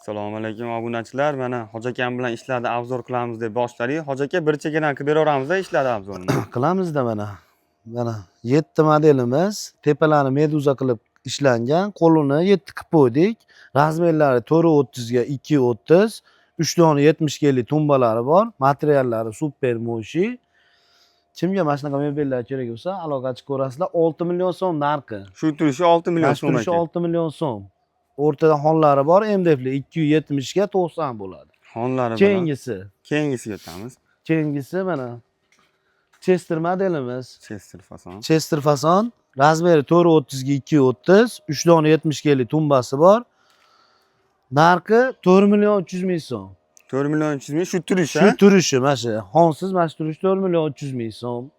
Assalomu alaykum obunachilar. Mana Hoji akam bilan ishlarni obzor qilamiz deb boshladik. Hoji aka bir chekana qilib beraveramiz-da ishlarni obzorini. Qilamizda mana. Mana 7 modelimiz, tepalari meduza qilib ishlangan, qo'lini 7 qilib qo'ydik. Razmerlari 4.30 ga 2.30, 3 dona 70 kellik tumbalari bor. Materiallari super moshi. Kimga mana shunaqa mebellar kerak bo'lsa, aloqachi ko'rasizlar. 6 million so'm narxi. Shu turishi 6 million so'm ekan. 6 million so'm. O'rtada xonlari bor, MDFli 270 ga 90 bo'ladi. Xonlari bor. Keyingisiga o'tamiz. Keyingisi mana Chester modelimiz. Chester fason. Razmeri 4.30 ga 2.30, 3 dona 70 kellik tumbasi bor. Narxi 4 million 300 ming so'm. 4 million 300 ming shu turishi. Shu turishi mana shu. Xonsiz mana shu turish 4 million 300 ming so'm.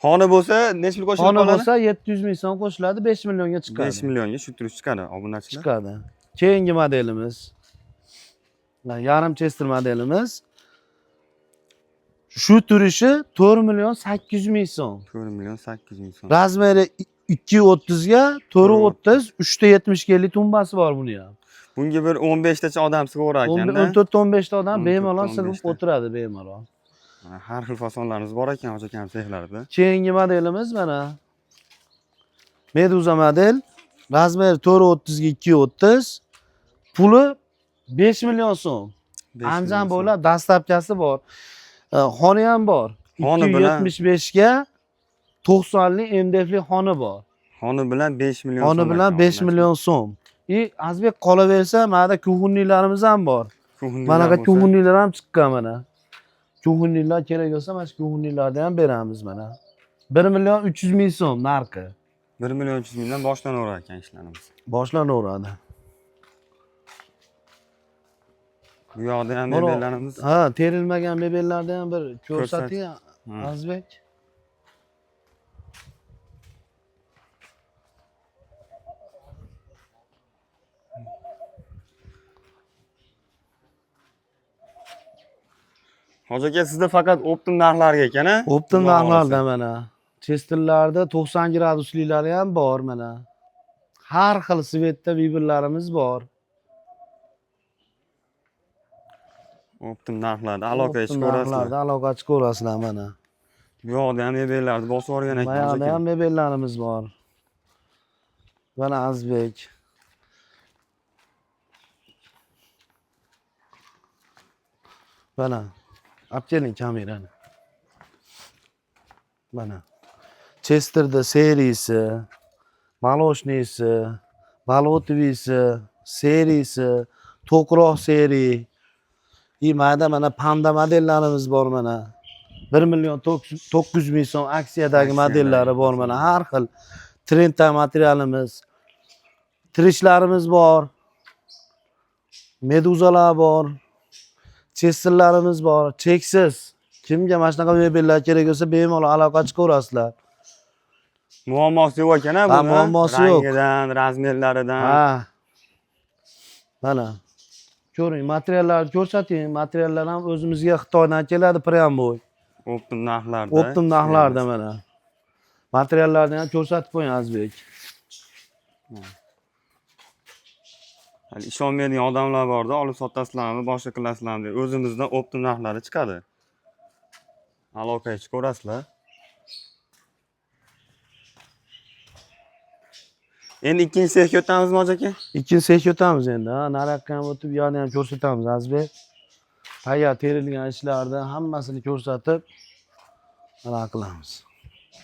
Xona bo'lsa necha pul qo'shilib qoladi? Xona bo'lsa 700 ming so'm qo'shiladi, 5 millionga chiqadi. 5 millionga shu turish chiqadi obunachilar. Chiqadi. Keyingi modelimiz. Yarim Chester modelimiz. Shu turishi 4 million 800 ming so'm. 4 million 800 ming so'm. Razmeri 2.30 ga 4.30, 3 ta 70 kellik tumbasi bor buni ham. Bunga bir 15 tacha odam sig'averar ekanda. 14-15 ta odam bemalol sig'ib o'tiradi bemalol. Har xil fasonlarimiz bor ekan Hoji akam sexlarda. Keyingi modelimiz mana Meduza model. Razmeri 4.30 ga 2.30. Puli 5 million so'm. Anjan bo'ylab dastlabkasi bor. Xona ham bor. 275 ga 90 lik MDFli xona bor. Xona bilan 5 million. Xona bilan 5 million so'm. Azbek qolaversa, mana kuhunliklarimiz ham bor. Mana bu kuhunliklar ham chiqqan mana. Kuhunliklar kerak bo'lsa, mana shu kuhunliklarni ham beramiz mana. 1 million 300 ming so'm narxi. 1 million 300 mingdan boshlanaverar ekan ishlarimiz. Boshlanaveradi. Bu yoqda ham mebellarimiz. Ha, terilmagan mebellarni ham bir ko'rsating, Azbek. Hoji aka sizda faqat optim narxlarga ekan-a? Optim narxlarda mana. Chesterlarda 90 gradusliklari ham bor mana. Har xil svetda vibrlarimiz bor. Optim narxlarda aloqachi ko'rasizlar. Aloqachi ko'rasizlar mana. Bu yoqda ham mebellarni bosib yuborgan ekan. Bu yoqda ham mebellarimiz bor. Mana Azbek. Mana Aptening kamerani. Mana Chesterda seriyasi, Maloshnisi, Balotvisi, seriyasi, to'qroq seriya. Mana panda modellarimiz bor mana. 1 million 900 ming so'm aksiyadagi modellari bor mana. Har xil trendda materialimiz, trishlarimiz bor. Meduzalar bor. Chesterlarimiz bor, cheksiz. Kimga mana shunaqa mebellar kerak bo'lsa, bemalol aloqachi ko'rasizlar. Muammosi yo'q ekan-a buni. Muammosi yo'q. Rangidan, razmerlaridan. Ha. Mana. Ko'ring, materiallarni ko'rsating. Materiallar ham o'zimizga Xitoydan keladi, prямboy. Optim narxlarda. Optim narxlarda mana. Materiallarni ham ko'rsatib qo'ying Azbek. Ishonmaydigan odamlar borda, olib sotasizlarmi, boshqa qilasizlarmi deb o'zimizdan optim narxlari chiqadi. Aloqachi ko'rasizlar. Endi ikkinchi sexga o'tamizmi Hoji aka? Ikkinchi sexga o'tamiz endi. Naraqqa ham o'tib, yana ham ko'rsatamiz Azbek. Tayyor terilgan ishlarni hammasini ko'rsatib, mana qilamiz.